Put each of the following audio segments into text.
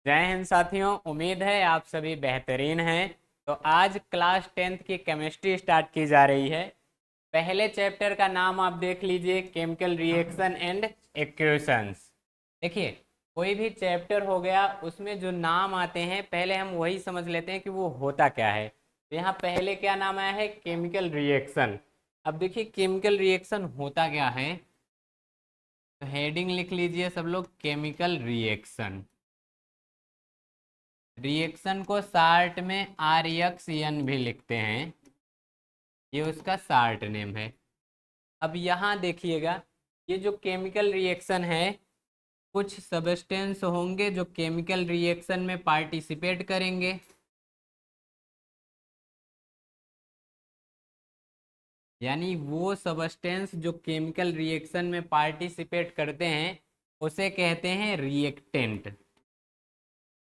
जय हिंद साथियों, उम्मीद है आप सभी बेहतरीन हैं। तो आज क्लास 10th की केमिस्ट्री स्टार्ट की जा रही है। पहले चैप्टर का नाम आप देख लीजिए, केमिकल रिएक्शन एंड इक्वेशंस। देखिए, कोई भी चैप्टर हो गया उसमें जो नाम आते हैं पहले हम वही समझ लेते हैं कि वो होता क्या है। तो यहाँ पहले क्या नाम आया है? Chemical reaction. अब देखिए केमिकल रिएक्शन होता क्या है, तो हेडिंग लिख लीजिए सब लोग, केमिकल रिएक्शन। रिएक्शन को शार्ट में REXN भी लिखते हैं, ये उसका शार्ट नेम है। अब यहाँ देखिएगा, ये जो केमिकल रिएक्शन है, कुछ सब्सटेंस होंगे जो केमिकल रिएक्शन में पार्टिसिपेट करेंगे, यानी वो सब्सटेंस जो केमिकल रिएक्शन में पार्टिसिपेट करते हैं उसे कहते हैं रिएक्टेंट।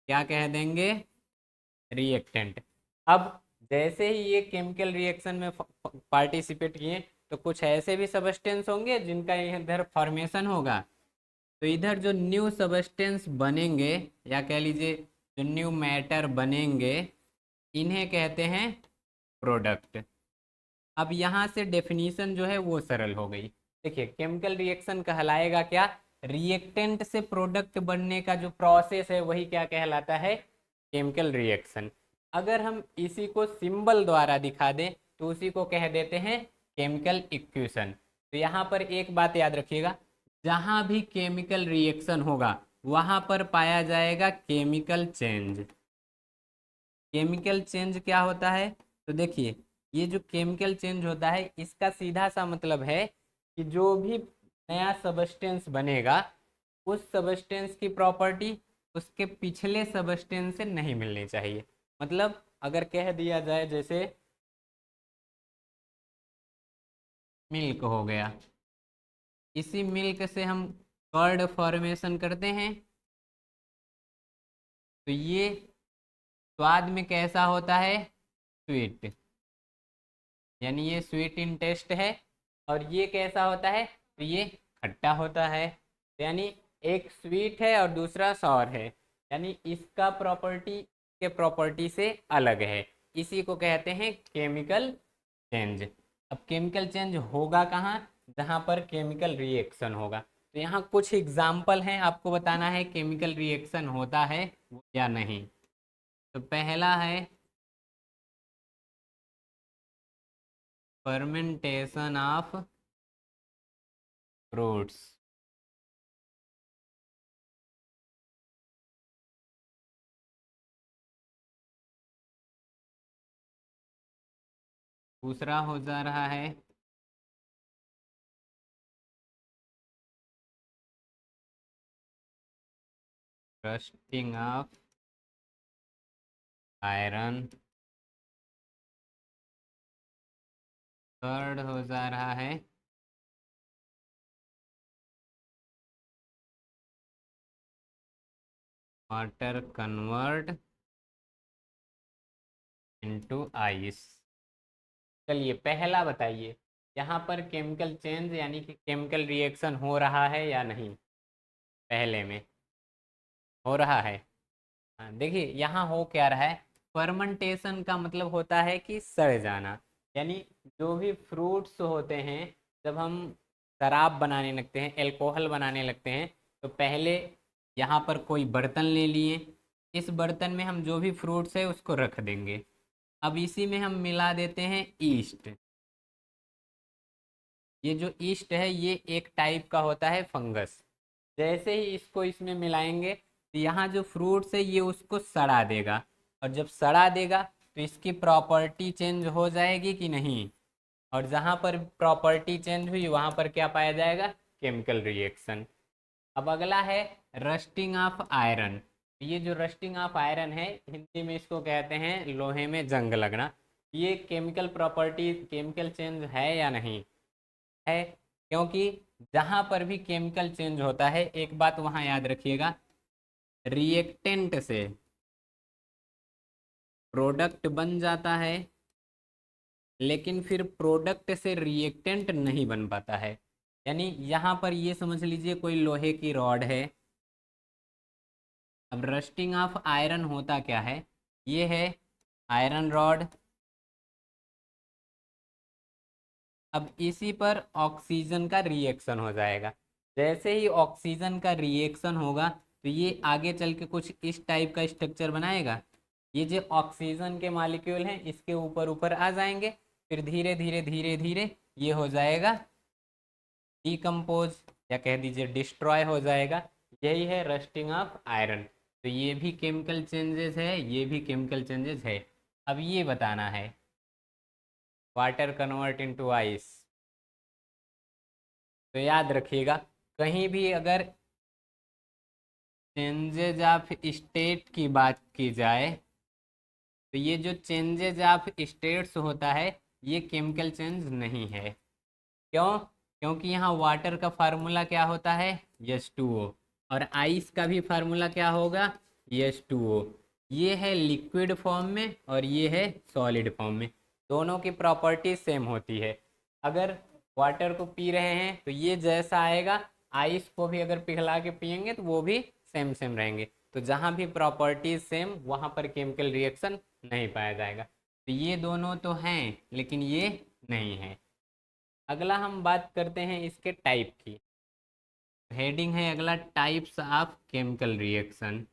क्या कह देंगे? रिएक्टेंट। अब जैसे ही ये केमिकल रिएक्शन में पार्टिसिपेट किए तो कुछ ऐसे भी सब्सटेंस होंगे जिनका इधर फॉर्मेशन होगा, तो इधर जो न्यू सब्सटेंस बनेंगे या कह लीजिए जो न्यू मैटर बनेंगे, इन्हें कहते हैं प्रोडक्ट। अब यहाँ से डेफिनीशन जो है वो सरल हो गई। देखिए केमिकल रिएक्शन कहलाएगा क्या? रिएक्टेंट से प्रोडक्ट बनने का जो प्रोसेस है वही क्या कहलाता है? Chemical reaction. अगर हम इसी को सिंबल द्वारा दिखा दें तो उसी को कह देते हैं केमिकल इक्वेशन। तो यहाँ पर एक बात याद रखिएगा, जहाँ भी केमिकल रिएक्शन होगा वहाँ पर पाया जाएगा केमिकल चेंज। केमिकल चेंज क्या होता है? तो देखिए, ये जो केमिकल चेंज होता है इसका सीधा सा मतलब है कि जो भी नया सबस्टेंस बनेगा उस सबस्टेंस की प्रॉपर्टी उसके पिछले सबस्टेंस से नहीं मिलनी चाहिए। मतलब अगर कह दिया जाए जैसे मिल्क हो गया, इसी मिल्क से हम कर्ड फॉर्मेशन करते हैं, तो ये स्वाद में कैसा होता है? स्वीट, यानी ये स्वीट इन टेस्ट है। और ये कैसा होता है? तो ये खट्टा होता है। यानी एक स्वीट है और दूसरा सॉर है, यानी इसका प्रॉपर्टी के प्रॉपर्टी से अलग है। इसी को कहते हैं केमिकल चेंज। अब केमिकल चेंज होगा कहाँ? जहाँ पर केमिकल रिएक्शन होगा। तो यहाँ कुछ एग्जाम्पल हैं, आपको बताना है केमिकल रिएक्शन होता है या नहीं। तो पहला है फर्मेंटेशन ऑफ फ्रूट्स। दूसरा हो जा रहा है रस्टिंग ऑफ आयरन। थर्ड हो जा रहा है वाटर कन्वर्ट इनटू आइस। चलिए पहला बताइए, यहाँ पर केमिकल चेंज यानी कि केमिकल रिएक्शन हो रहा है या नहीं? पहले में हो रहा है। हाँ देखिए यहाँ हो क्या रहा है, फर्मेंटेशन का मतलब होता है कि सड़ जाना। यानी जो भी फ्रूट्स होते हैं, जब हम शराब बनाने लगते हैं, अल्कोहल बनाने लगते हैं, तो पहले यहाँ पर कोई बर्तन ले लिए, इस बर्तन में हम जो भी फ्रूट्स है उसको रख देंगे। अब इसी में हम मिला देते हैं ईस्ट। ये जो ईस्ट है ये एक टाइप का होता है फंगस। जैसे ही इसको इसमें मिलाएंगे तो यहाँ जो फ्रूट्स है ये उसको सड़ा देगा, और जब सड़ा देगा तो इसकी प्रॉपर्टी चेंज हो जाएगी कि नहीं? और जहाँ पर प्रॉपर्टी चेंज हुई वहाँ पर क्या पाया जाएगा? Chemical reaction. अब अगला है रस्टिंग ऑफ आयरन। ये जो रस्टिंग ऑफ आयरन है, हिंदी में इसको कहते हैं लोहे में जंग लगना। ये केमिकल प्रॉपर्टी, केमिकल चेंज है या नहीं? है, क्योंकि जहां पर भी केमिकल चेंज होता है एक बात वहां याद रखिएगा, रिएक्टेंट से प्रोडक्ट बन जाता है, लेकिन फिर प्रोडक्ट से रिएक्टेंट नहीं बन पाता है। यानी यहाँ पर ये समझ लीजिए कोई लोहे की रॉड है, अब रस्टिंग ऑफ आयरन होता क्या है, ये है आयरन रॉड। अब इसी पर ऑक्सीजन का रिएक्शन हो जाएगा। जैसे ही ऑक्सीजन का रिएक्शन होगा तो ये आगे चल के कुछ इस टाइप का स्ट्रक्चर बनाएगा। ये जो ऑक्सीजन के मॉलिक्यूल हैं इसके ऊपर ऊपर आ जाएंगे, फिर धीरे धीरे धीरे धीरे ये हो जाएगा डिकम्पोज, या कह दीजिए डिस्ट्रॉय हो जाएगा। यही है रस्टिंग ऑफ आयरन। तो ये भी केमिकल चेंजेस है, ये भी केमिकल चेंजेस है। अब ये बताना है वाटर कन्वर्ट इनटू आइस। तो याद रखिएगा, कहीं भी अगर चेंजेज ऑफ स्टेट की बात की जाए तो ये जो चेंजेज ऑफ स्टेट्स होता है ये केमिकल चेंज नहीं है। क्यों? क्योंकि यहाँ वाटर का फार्मूला क्या होता है, H2O, और आइस का भी फार्मूला क्या होगा, H2O। ये है लिक्विड फॉर्म में और ये है सॉलिड फॉर्म में, दोनों की प्रॉपर्टी सेम होती है। अगर वाटर को पी रहे हैं तो ये जैसा आएगा, आइस को भी अगर पिघला के पियेंगे तो वो भी सेम सेम रहेंगे। तो जहाँ भी प्रॉपर्टीज सेम वहाँ पर केमिकल रिएक्शन नहीं पाया जाएगा। तो ये दोनों तो हैं लेकिन ये नहीं है। अगला हम बात करते हैं इसके टाइप की। हेडिंग है अगला टाइप्स ऑफ केमिकल रिएक्शन।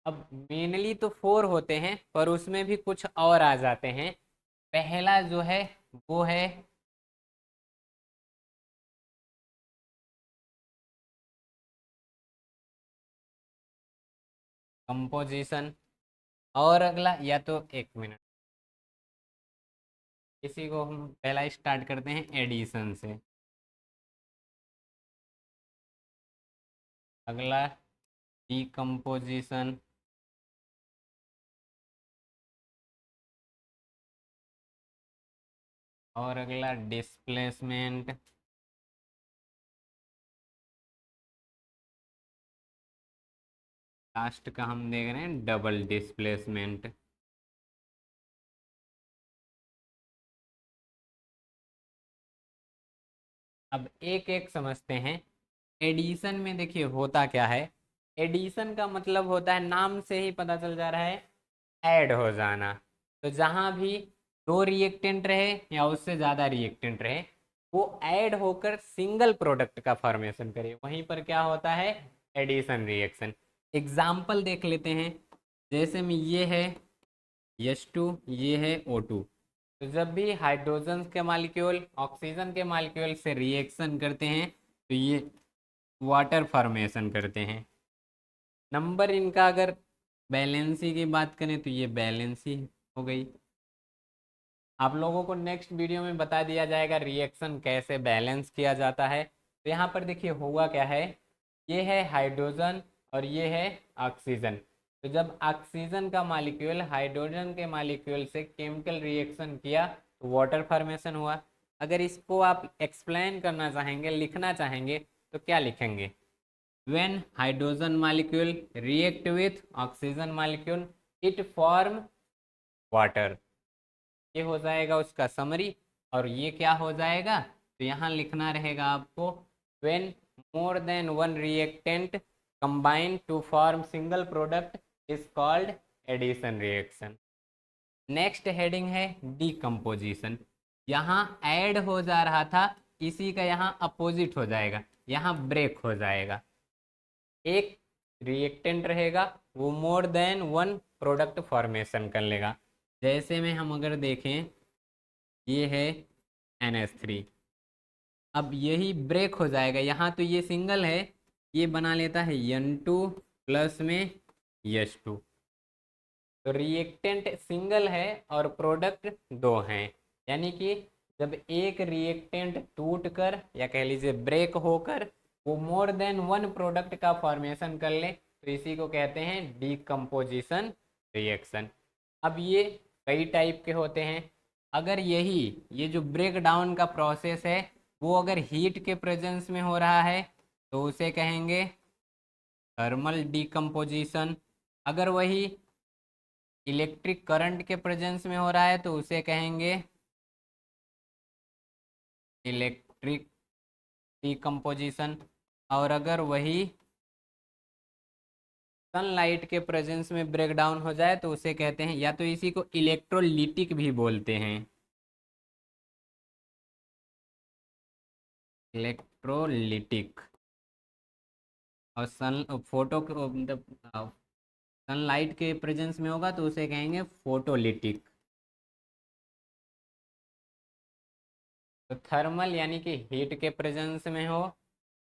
अब मेनली तो 4 होते हैं पर उसमें भी कुछ और आ जाते हैं। पहला जो है वो है कंपोजिशन, और अगला या तो एक मिनट, इसी को हम पहला स्टार्ट करते हैं एडिशन से। अगला डीकम्पोजिशन, और अगला डिस्प्लेसमेंट, लास्ट का हम देख रहे हैं डबल डिस्प्लेसमेंट। अब एक एक समझते हैं। एडिशन में देखिए होता क्या है, एडिशन का मतलब होता है, नाम से ही पता चल जा रहा है, ऐड हो जाना। तो जहाँ भी दो रिएक्टेंट रहे या उससे ज़्यादा रिएक्टेंट रहे वो ऐड होकर सिंगल प्रोडक्ट का फॉर्मेशन करे, वहीं पर क्या होता है, एडिशन रिएक्शन। एग्जाम्पल देख लेते हैं। जैसे में ये है H2, ये है O2। तो जब भी हाइड्रोजन के मॉलिक्यूल ऑक्सीजन के मॉलिक्यूल से रिएक्शन करते हैं तो ये वाटर फॉर्मेशन करते हैं। नंबर इनका अगर बैलेंसी की बात करें तो ये बैलेंसी हो गई। आप लोगों को नेक्स्ट वीडियो में बता दिया जाएगा रिएक्शन कैसे बैलेंस किया जाता है। तो यहाँ पर देखिए हुआ क्या है, ये है हाइड्रोजन और ये है ऑक्सीजन। तो जब ऑक्सीजन का मॉलिक्यूल हाइड्रोजन के मॉलिक्यूल से केमिकल रिएक्शन किया तो वाटर फॉर्मेशन हुआ। अगर इसको आप एक्सप्लेन करना चाहेंगे, लिखना चाहेंगे, तो क्या लिखेंगे, when hydrogen molecule react with oxygen molecule it form water। ये हो जाएगा उसका समरी। और ये क्या हो जाएगा, तो यहाँ लिखना रहेगा आपको when more than one reactant combine to form single product is called addition reaction। Next heading है डीकम्पोजिशन। यहाँ ऐड हो जा रहा था, इसी का यहाँ अपोजिट हो जाएगा, यहाँ ब्रेक हो जाएगा। एक रिएक्टेंट रहेगा वो more than one product formation कर लेगा। जैसे में हम अगर देखें ये है NH3, अब यही ब्रेक हो जाएगा, यहाँ तो ये सिंगल है, ये बना लेता है N2 प्लस में H2। तो रिएक्टेंट सिंगल है और प्रोडक्ट दो हैं, यानी कि जब एक रिएक्टेंट टूट कर या कह लीजिए ब्रेक होकर वो मोर देन वन प्रोडक्ट का फॉर्मेशन कर ले तो इसी को कहते हैं डीकम्पोजिशन रिएक्शन। अब ये कई टाइप के होते हैं। अगर यही ये जो ब्रेक डाउन का प्रोसेस है वो अगर हीट के प्रेजेंस में हो रहा है तो उसे कहेंगे थर्मल डीकम्पोजिशन। अगर वही इलेक्ट्रिक करंट के प्रेजेंस में हो रहा है तो उसे कहेंगे इलेक्ट्रिक डिकम्पोजिशन। और अगर वही सनलाइट के प्रेजेंस में ब्रेक डाउन हो जाए तो उसे कहते हैं, या तो इसी को इलेक्ट्रोलिटिक भी बोलते हैं, इलेक्ट्रोलिटिक। और सन फोटो मतलब सनलाइट के प्रेजेंस में होगा तो उसे कहेंगे फोटोलिटिक। तो थर्मल यानी कि हीट के प्रेजेंस में हो,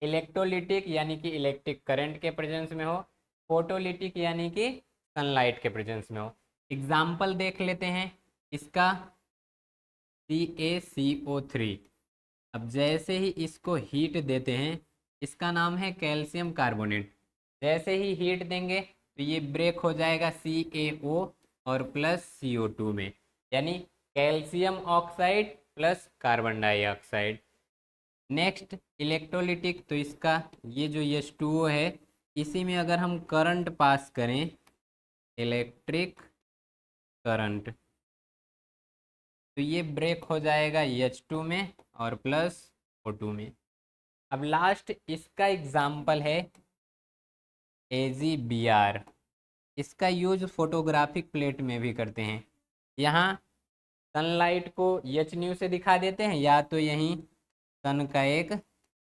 इलेक्ट्रोलिटिक यानी कि इलेक्ट्रिक करंट के प्रेजेंस में हो, फोटोलिटिक यानी कि सनलाइट के प्रेजेंस में हो। एग्जाम्पल देख लेते हैं इसका। CaCO3, अब जैसे ही इसको हीट देते हैं, इसका नाम है कैल्शियम कार्बोनेट। जैसे ही हीट देंगे तो ये ब्रेक हो जाएगा CaO और प्लस CO2 में, यानी calcium oxide plus carbon dioxide. Next electrolytic, तो इसका ये जो H2O है, इसी में अगर हम करंट पास करें, इलेक्ट्रिक करंट, तो ये ब्रेक हो जाएगा H2 में और प्लस O2 में। अब लास्ट इसका एग्जाम्पल है AgBr। इसका यूज फोटोग्राफिक प्लेट में भी करते हैं। यहाँ सनलाइट को एच न्यू से दिखा देते हैं, या तो यहीं सन का एक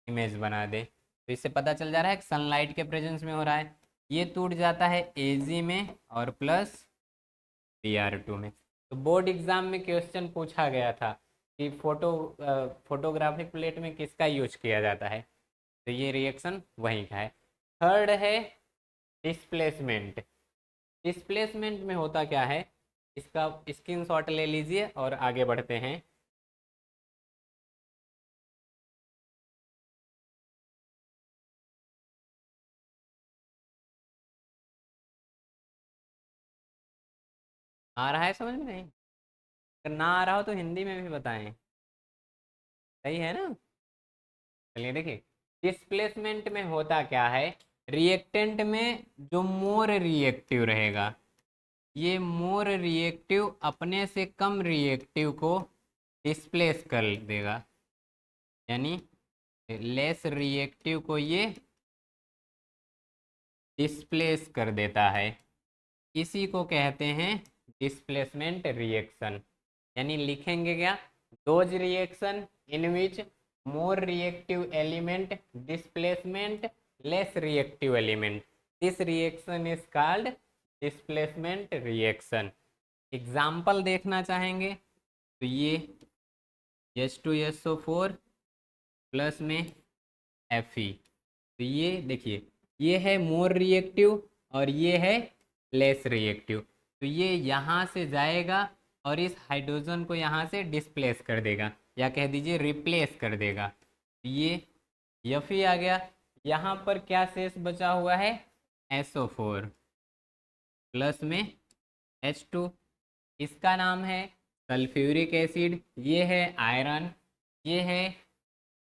इमेज बना दे, तो इससे पता चल जा रहा है कि सनलाइट के प्रेजेंस में हो रहा है। ये टूट जाता है Ag में और प्लस Br2 में। तो बोर्ड एग्जाम में क्वेश्चन पूछा गया था कि फोटोग्राफिक प्लेट में किसका यूज किया जाता है, तो ये रिएक्शन वहीं का है। थर्ड है डिस्प्लेसमेंट। डिस्प्लेसमेंट में होता क्या है, इसका स्क्रीनशॉट ले लीजिए और आगे बढ़ते हैं। आ रहा है समझ में? नहीं, अगर ना आ रहा हो तो हिंदी में भी बताएं, सही है ना? चलिए देखिए, डिस्प्लेसमेंट में होता क्या है, रिएक्टेंट में जो मोर रिएक्टिव रहेगा, ये मोर रिएक्टिव अपने से कम रिएक्टिव को डिस्प्लेस कर देगा, यानी लेस रिएक्टिव को ये डिस्प्लेस कर देता है। इसी को कहते हैं डिस्प्लेसमेंट रिएक्शन। यानी लिखेंगे क्या, those reaction in which more reactive element displacement less reactive element, this reaction is called displacement reaction. Example देखना चाहेंगे तो ये H2SO4 प्लस में Fe, तो ये देखिए, ये है मोर रिएक्टिव और ये है लेस रिएक्टिव। तो ये यहाँ से जाएगा और इस हाइड्रोजन को यहाँ से डिस्प्लेस कर देगा, या कह दीजिए रिप्लेस कर देगा। तो ये Fe आ गया। यहाँ पर क्या शेष बचा हुआ है, SO4 प्लस में H2, इसका नाम है सल्फ्यूरिक एसिड। ये है आयरन, ये है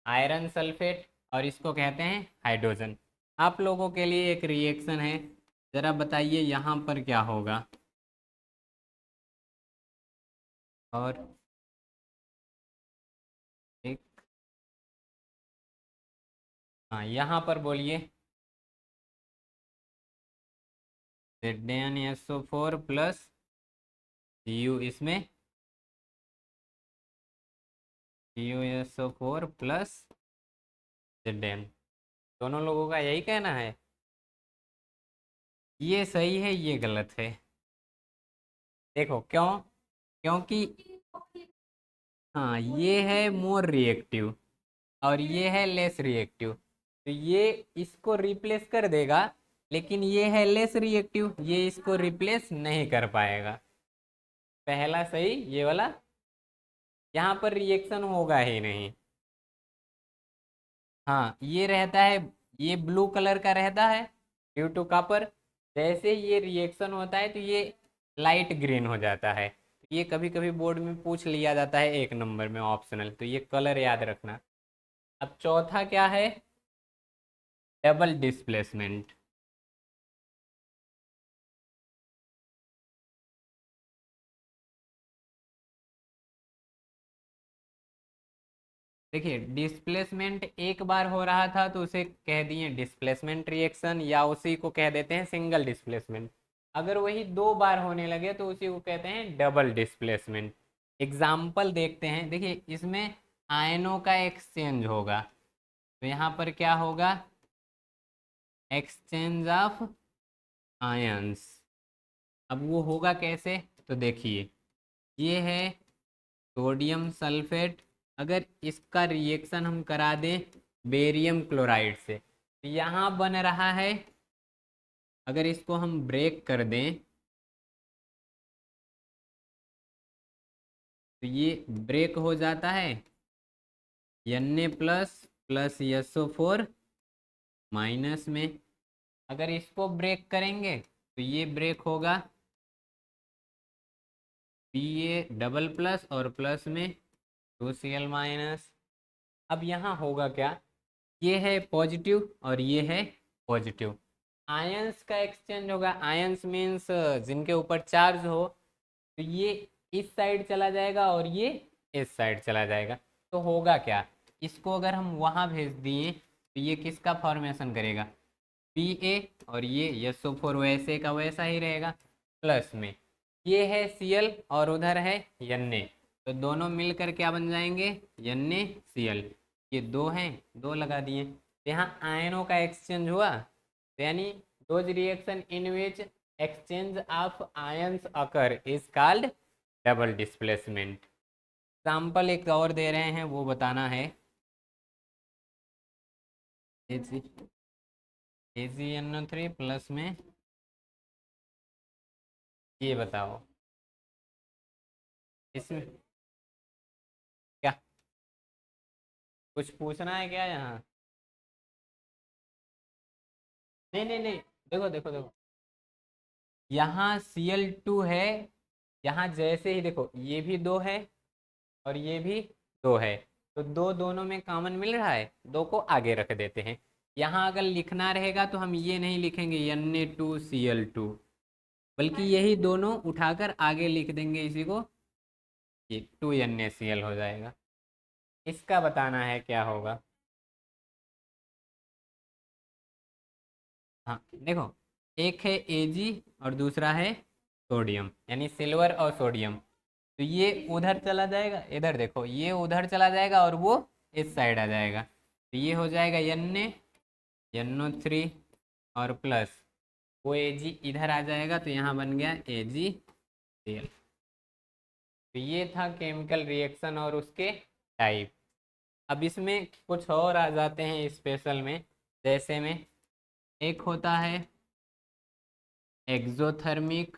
आयरन सल्फेट, और इसको कहते हैं हाइड्रोजन। आप लोगों के लिए एक रिएक्शन है, ज़रा बताइए यहाँ पर क्या होगा। और एक, हाँ यहाँ पर बोलिए, ZnSO4 प्लस Gu, इसमें CuSO4 प्लस Zn, दोनों लोगों का यही कहना है। ये सही है, ये गलत है। देखो क्यों, क्योंकि हाँ, ये है मोर रिएक्टिव और ये है लेस रिएक्टिव, तो ये इसको रिप्लेस कर देगा, लेकिन ये है लेस रिएक्टिव, ये इसको रिप्लेस नहीं कर पाएगा। पहला सही ये वाला, यहाँ पर रिएक्शन होगा ही नहीं। हाँ, ये रहता है, ये ब्लू कलर का रहता है ड्यू टू कॉपर। जैसे ये रिएक्शन होता है तो ये लाइट ग्रीन हो जाता है। ये कभी कभी बोर्ड में पूछ लिया जाता है 1 नंबर में ऑप्शनल, तो ये कलर याद रखना। अब चौथा क्या है, डबल डिस्प्लेसमेंट। देखिए डिस्प्लेसमेंट एक बार हो रहा था तो उसे कह दिए डिस्प्लेसमेंट रिएक्शन, या उसी को कह देते हैं सिंगल डिस्प्लेसमेंट। अगर वही दो बार होने लगे तो उसी को कहते हैं डबल डिस्प्लेसमेंट। एग्जाम्पल देखते हैं। देखिए इसमें आयनों का एक्सचेंज होगा, तो यहाँ पर क्या होगा, एक्सचेंज ऑफ आयंस। अब वो होगा कैसे, तो देखिए ये है सोडियम सल्फेट। अगर इसका रिएक्शन हम करा दें बेरियम क्लोराइड से, तो यहाँ बन रहा है, अगर इसको हम ब्रेक कर दें तो ये ब्रेक हो जाता है Na plus plus SO4 minus में। अगर इसको ब्रेक करेंगे तो ये ब्रेक होगा Pa डबल प्लस और प्लस में 2Cl माइनस। अब यहाँ होगा क्या, ये है पॉजिटिव और ये है पॉजिटिव, आयंस का एक्सचेंज होगा। आयंस मीन्स जिनके ऊपर चार्ज हो, तो ये इस साइड चला जाएगा और ये इस साइड चला जाएगा। तो होगा क्या, इसको अगर हम वहाँ भेज दिए तो ये किसका फॉर्मेशन करेगा, Pa, और ये SO4 वैसे का वैसा ही रहेगा, प्लस में ये है Cl और उधर है Na, तो दोनों मिलकर क्या बन जाएंगे, NaCl। ये दो हैं, दो लगा दिए, यहाँ आयनों का एक्सचेंज हुआ, तो यानी those reaction in which exchange of ions occur is called double displacement. Example एक और दे रहे हैं, वो बताना है। AgNO3 प्लस में, ये बताओ इसमें क्या कुछ पूछना है क्या यहाँ? नहीं नहीं नहीं, देखो देखो देखो, यहाँ Cl2 है, यहाँ जैसे ही देखो ये भी दो है और ये भी दो है, तो दो दोनों में कॉमन मिल रहा है, दो को आगे रख देते हैं। यहाँ अगर लिखना रहेगा तो हम ये नहीं लिखेंगे Na2Cl2, बल्कि यही दोनों उठाकर आगे लिख देंगे इसी को, ये 2NaCl हो जाएगा। इसका बताना है क्या होगा। हाँ देखो, एक है Ag और दूसरा है सोडियम, यानी सिल्वर और सोडियम, तो ये उधर चला जाएगा, इधर देखो ये उधर चला जाएगा और वो इस साइड आ जाएगा, तो ये हो जाएगा NaNO3 और प्लस वो Ag इधर आ जाएगा, तो यहाँ बन गया AgCl। तो ये था केमिकल रिएक्शन और उसके टाइप। अब इसमें कुछ और आ जाते हैं स्पेशल में, जैसे में एक होता है एक्सोथर्मिक,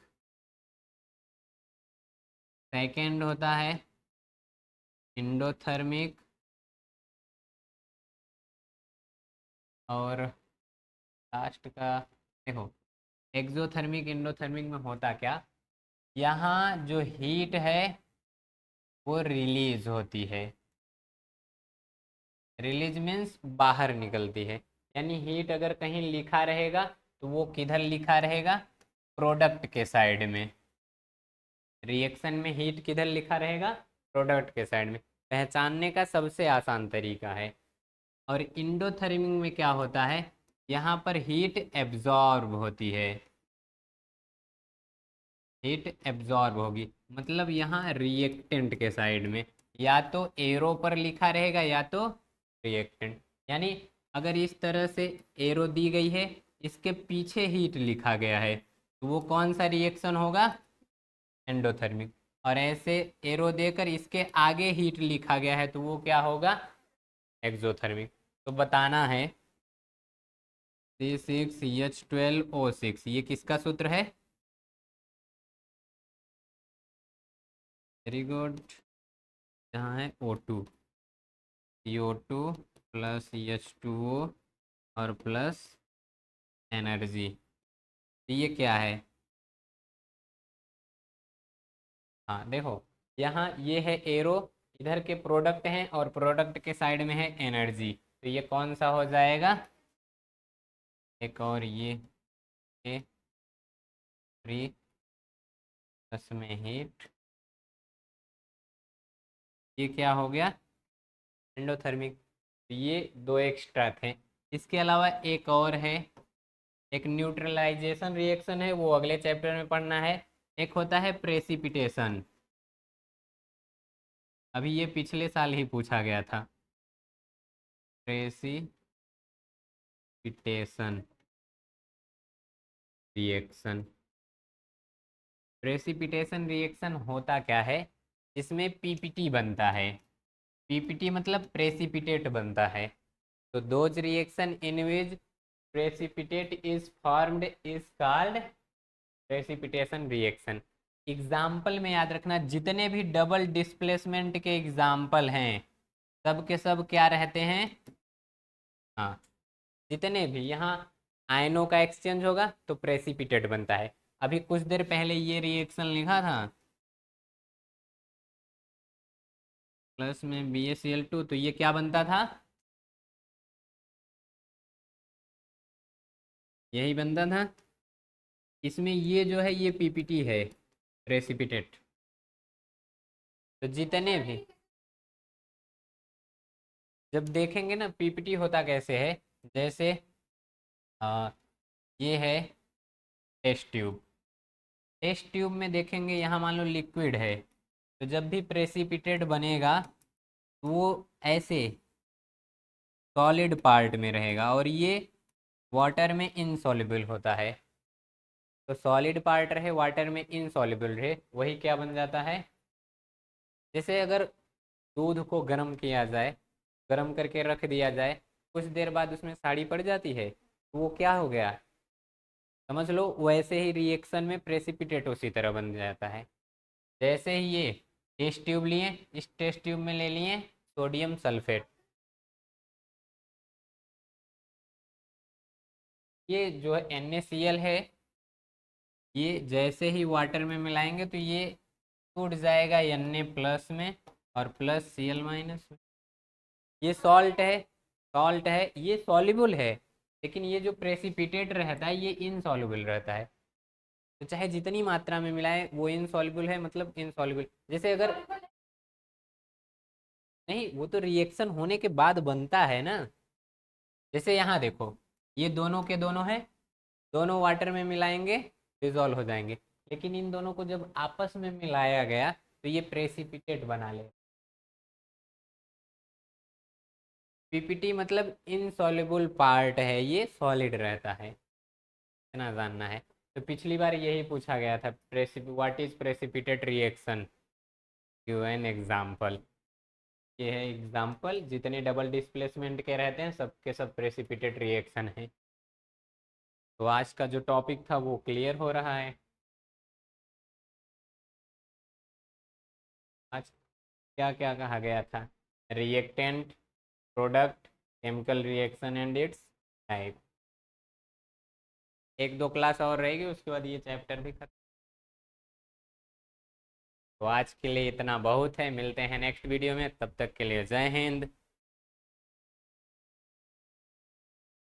सेकेंड होता है इंडोथर्मिक, और लास्ट का देखो एक्सोथर्मिक इंडोथर्मिक में होता क्या, यहाँ जो हीट है वो रिलीज होती है, रिलीज मीन्स बाहर निकलती है, यानी हीट अगर कहीं लिखा रहेगा तो वो किधर लिखा रहेगा, प्रोडक्ट के साइड में। रिएक्शन में हीट किधर लिखा रहेगा, प्रोडक्ट के साइड में, पहचानने का सबसे आसान तरीका है। और इंडोथर्मिक में क्या होता है, यहाँ पर हीट एब्जॉर्ब होती है, हीट एब्जॉर्ब होगी, मतलब यहाँ रिएक्टेंट के साइड में, या तो एरो पर लिखा रहेगा या तो रिएक्टेंट, यानी अगर इस तरह से एरो दी गई है, इसके पीछे हीट लिखा गया है, तो वो कौन सा रिएक्शन होगा, एंडोथर्मिक। और ऐसे एरो देकर इसके आगे हीट लिखा गया है तो वो क्या होगा, एक्सोथर्मिक। तो बताना है C6H12O6, ये किसका सूत्र है, वेरी गुड, जहाँ है O2, CO2 प्लस H2O और प्लस एनर्जी, ये क्या है, हाँ देखो यहाँ ये है एरो, इधर के प्रोडक्ट हैं और प्रोडक्ट के साइड में है एनर्जी, तो ये कौन सा हो जाएगा, एक और ये फ्री प्लस में हीट, ये क्या हो गया एंडोथर्मिक। ये दो एक्स्ट्रा थे। इसके अलावा एक और है, एक न्यूट्रलाइजेशन रिएक्शन है, वो अगले चैप्टर में पढ़ना है। एक होता है प्रेसिपिटेशन, अभी ये पिछले साल ही पूछा गया था। Precipitation reaction. प्रेसिपिटेशन रिएक्शन होता क्या है, इसमें पीपीटी बनता है। पीपीटी मतलब प्रेसिपिटेट बनता है। तो those reaction in which precipitate is formed is called precipitation reaction. Example में याद रखना, जितने भी डबल डिस्प्लेसमेंट के एग्जाम्पल हैं सब के सब क्या रहते हैं, हाँ, जितने भी यहाँ आयनों का एक्सचेंज होगा तो प्रेसिपिटेट बनता है। अभी कुछ देर पहले ये रिएक्शन लिखा था, प्लस में BaCl2, तो ये क्या बनता था, यही बनता था। इसमें ये जो है ये पीपीटी है, प्रेसिपिटेट। तो जितने भी जब देखेंगे ना पीपीटी होता कैसे है, जैसे आ, ये है टेस्ट ट्यूब। टेस्ट ट्यूब में देखेंगे यहाँ मान लो लिक्विड है, तो जब भी प्रेसिपिटेट बनेगा तो वो ऐसे सॉलिड पार्ट में रहेगा और ये वाटर में इनसॉल्युबल होता है। तो सॉलिड पार्ट रहे वाटर में इनसॉल्युबल रहे, वही क्या बन जाता है, जैसे अगर दूध को गर्म किया जाए, गर्म करके रख दिया जाए, कुछ देर बाद उसमें साड़ी पड़ जाती है, तो वो क्या हो गया, समझ लो। वैसे ही रिएक्शन में प्रेसिपिटेट उसी तरह बन जाता है। जैसे ही ये टेस्ट ट्यूब लिए, इस टेस्ट ट्यूब में ले लिए सोडियम सल्फेट, ये जो है NaCl है, ये जैसे ही वाटर में मिलाएंगे तो ये टूट जाएगा Na प्लस में और प्लस Cl माइनस में। ये सॉल्ट है, ये सॉल्युबल है, लेकिन ये जो प्रेसिपिटेट रहता है ये इनसॉल्युबल रहता है। तो चाहे जितनी मात्रा में मिलाए वो इनसॉल्युबल है, मतलब इनसॉल्युबल। जैसे अगर नहीं, वो तो रिएक्शन होने के बाद बनता है ना। जैसे यहाँ देखो, ये दोनों के दोनों है, दोनों वाटर में मिलाएंगे डिजोल्व हो जाएंगे, लेकिन इन दोनों को जब आपस में मिलाया गया तो ये प्रेसिपिटेट बना ले। पीपीटी मतलब इनसॉल्युबल पार्ट है, ये सॉलिड रहता है, इतना जानना है। तो पिछली बार यही पूछा गया था, what is precipitate reaction, give an example. ये है एग्जाम्पल, जितने डबल डिस्प्लेसमेंट के रहते हैं सबके सब प्रेसिपिटेट रिएक्शन है। तो आज का जो टॉपिक था वो क्लियर हो रहा है। आज क्या क्या कहा गया था, reactant, product, chemical reaction and it's type. एक दो क्लास और रहेगी, उसके बाद ये चैप्टर भी खत्म। तो आज के लिए इतना बहुत है, मिलते हैं नेक्स्ट वीडियो में, तब तक के लिए जय हिंद।